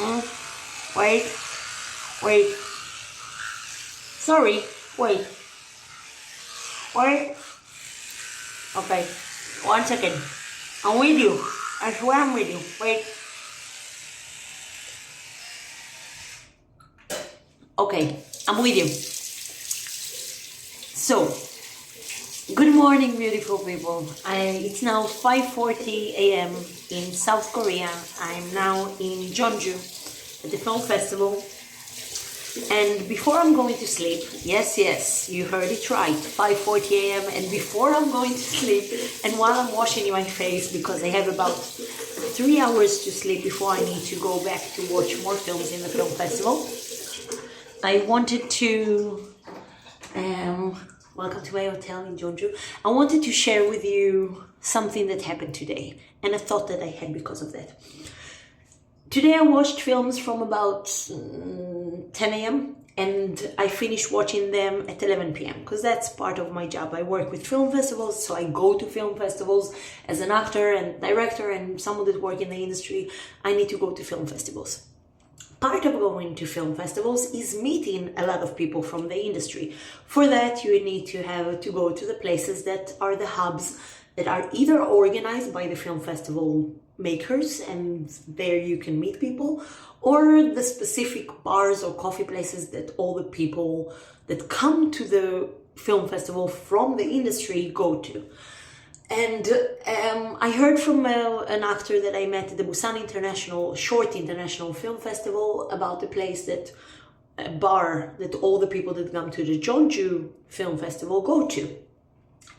Wait, wait. Sorry, wait. Wait. Okay, 1 second. I'm with you. I swear I'm with you. Wait. Okay, I'm with you. So, good morning, beautiful people. It's now 5:40 a.m. in South Korea. I'm now in Jeonju at the film festival. And before I'm going to sleep, yes, you heard it right, 5:40 a.m. And before I'm going to sleep, and while I'm washing my face, because I have about 3 hours to sleep before I need to go back to watch more films in the film festival, I wanted to, welcome to my hotel in Jeonju. I wanted to share with you something that happened today, and a thought that I had because of that. Today I watched films from about 10 a.m. and I finished watching them at 11 p.m. because that's part of my job. I work with film festivals, so I go to film festivals as an actor and director and someone that works in the industry. I need to go to film festivals. Part of going to film festivals is meeting a lot of people from the industry. For that, you need to go to the places that are the hubs that are either organized by the film festival makers, and there you can meet people, or the specific bars or coffee places that all the people that come to the film festival from the industry go to. And I heard from an actor that I met at the Busan Short International Film Festival about the place a bar that all the people that come to the Jeonju Film Festival go to.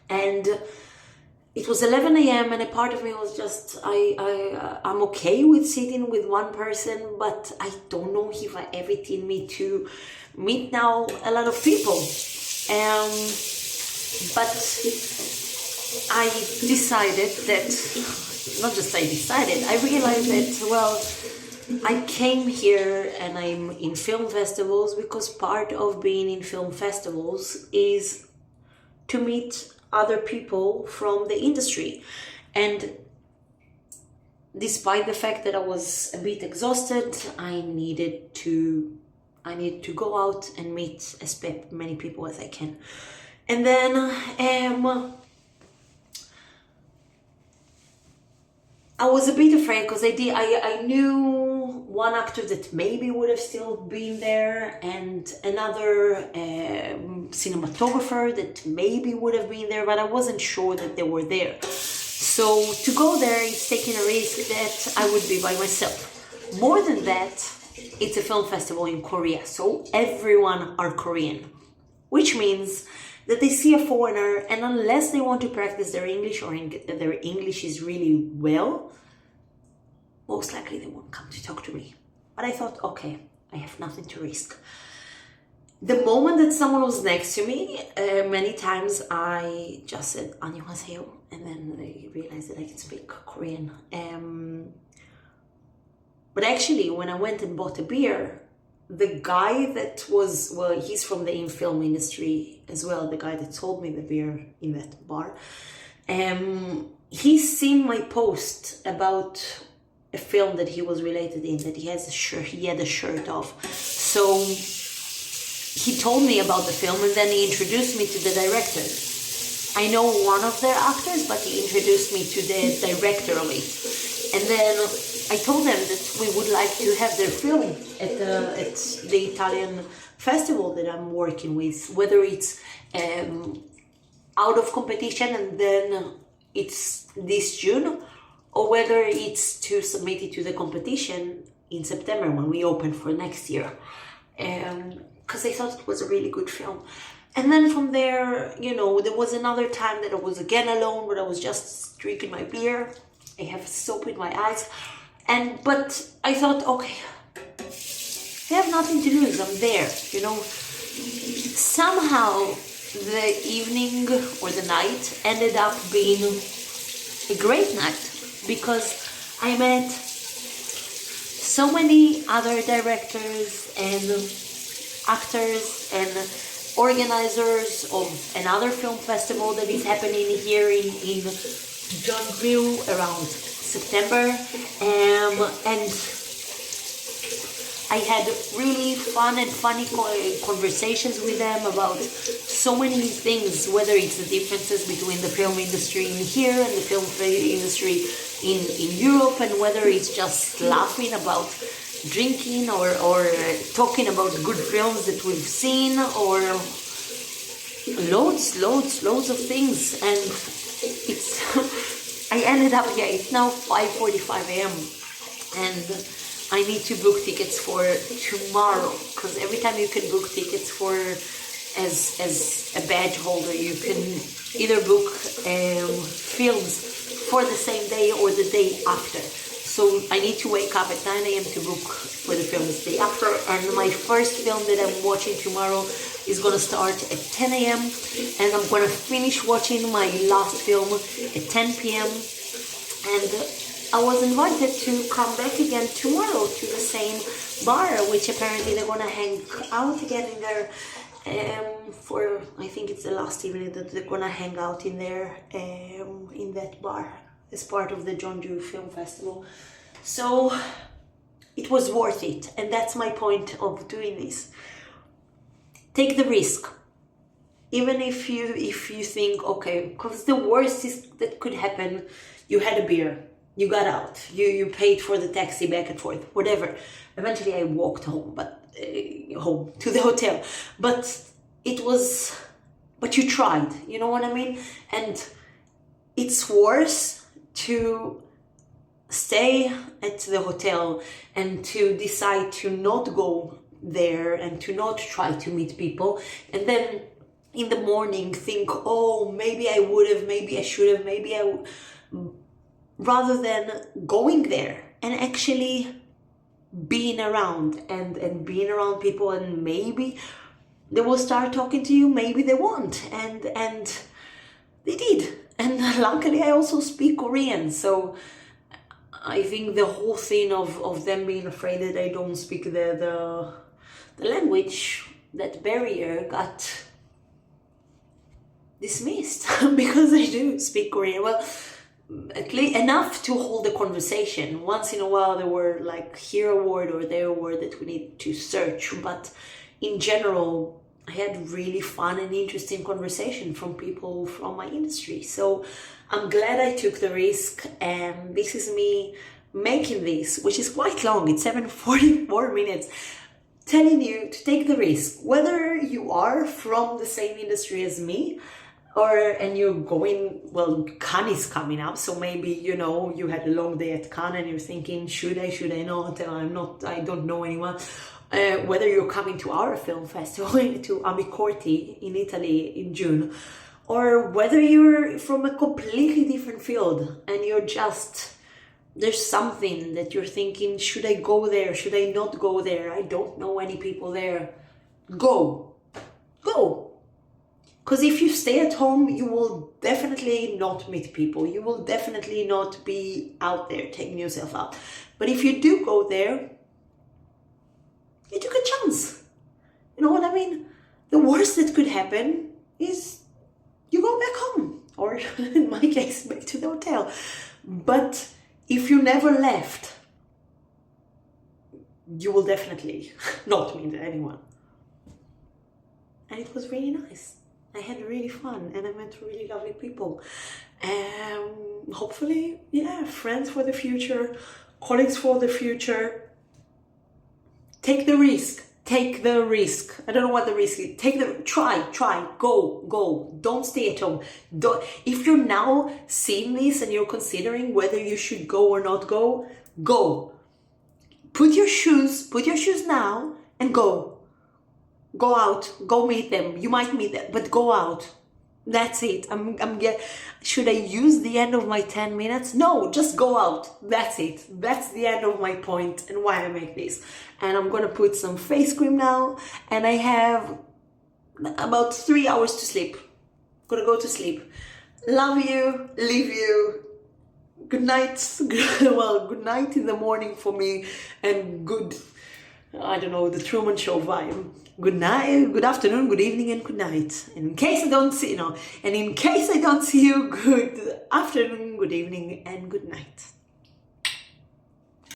And it was 11 a.m. and a part of me was just, I'm okay with sitting with one person, but I don't know if I everything me to meet now a lot of people. But I decided that, not just I decided, I realized that, well, I came here and I'm in film festivals because part of being in film festivals is to meet other people from the industry. And despite the fact that I was a bit exhausted, I needed to go out and meet as many people as I can. And then I was a bit afraid because I knew one actor that maybe would have still been there, and another cinematographer that maybe would have been there, but I wasn't sure that they were there. So to go there is taking a risk that I would be by myself. More than that, it's a film festival in Korea, so everyone are Korean, which means that they see a foreigner, and unless they want to practice their English or their English is really well, most likely they won't come to talk to me. But I thought, okay, I have nothing to risk. The moment that someone was next to me, many times I just said, 안녕하세요, and then they realized that I can speak Korean. But actually, when I went and bought a beer, the guy that was, well, he's from the film industry as well, the guy that sold me the beer in that bar, he's seen my post about a film that he was related in, that he had a shirt of. So he told me about the film and then he introduced me to the director. I know one of their actors, but he introduced me to the director of it. And then I told them that we would like to have their film at the Italian festival that I'm working with, whether it's out of competition and then it's this June, or whether it's to submit it to the competition in September when we open for next year. Because I thought it was a really good film. And then from there, there was another time that I was again alone, but I was just drinking my beer. I have soap in my eyes. But I thought, okay, I have nothing to lose, I'm there, Somehow the evening or the night ended up being a great night because I met so many other directors and actors and organizers of another film festival that is happening here in Jeonju around September, and I had really fun and funny conversations with them about so many things, whether it's the differences between the film industry in here and the film industry in Europe, and whether it's just laughing about drinking or talking about good films that we've seen, or loads of things. And it's I ended up, it's now 5:45 a.m. and I need to book tickets for tomorrow, because every time you can book tickets for as a badge holder, you can either book films for the same day or the day after. So I need to wake up at 9 a.m. to book for the films the day after, and my first film that I'm watching tomorrow is going to start at 10 a.m. and I'm going to finish watching my last film at 10 p.m. and I was invited to come back again tomorrow to the same bar, which apparently they're gonna hang out again in there for, I think it's the last evening that they're gonna hang out in there in that bar as part of the Jeonju Film Festival. So it was worth it, and that's my point of doing this. Take the risk, even if you think, okay, because the worst is that could happen, you had a beer, you got out, you paid for the taxi back and forth, whatever. Eventually I walked home, home to the hotel, but you tried, you know what I mean? And it's worse to stay at the hotel and to decide to not go there and to not try to meet people, and then in the morning think, oh, maybe I would have, maybe I should have, maybe I would, rather than going there and actually being around and being around people, and maybe they will start talking to you, maybe they won't, and they did. And luckily I also speak Korean, so I think the whole thing of them being afraid that I don't speak the language, that barrier got dismissed because I do speak Korean. Well, at least enough to hold a conversation. Once in a while there were like here a word or there a word that we need to search, but in general I had really fun and interesting conversation from people from my industry. So I'm glad I took the risk, and this is me making this, which is quite long, it's 7:44 minutes, telling you to take the risk, whether you are from the same industry as me, and you're going, well, Cannes is coming up, so maybe, you had a long day at Cannes and you're thinking, should I not, I don't know anyone. Whether you're coming to our film festival, to Amicorti in Italy in June, or whether you're from a completely different field and you're just, there's something that you're thinking, should I go there, should I not go there, I don't know any people there. Go. Because if you stay at home, you will definitely not meet people. You will definitely not be out there taking yourself out. But if you do go there, you took a chance. You know what I mean? The worst that could happen is you go back home. Or in my case, back to the hotel. But if you never left, you will definitely not meet anyone. And it was really nice. I had really fun and I met really lovely people. Hopefully, friends for the future, colleagues for the future. Take the risk. Take the risk. I don't know what the risk is. Try, go. Don't stay at home. If you're now seeing this and you're considering whether you should go or not go, go. Put your shoes now and go. Go out, go meet them. You might meet them, but go out. That's it. Should I use the end of my 10 minutes? No, just go out. That's it. That's the end of my point and why I make this. And I'm gonna put some face cream now, and I have about 3 hours to sleep. Gonna go to sleep. Love you, leave you. Good night. Well, good night in the morning for me, and good, I don't know, the Truman Show vibe. Good night, good afternoon, good evening, and good night. And in case I don't see you, good afternoon, good evening, and good night.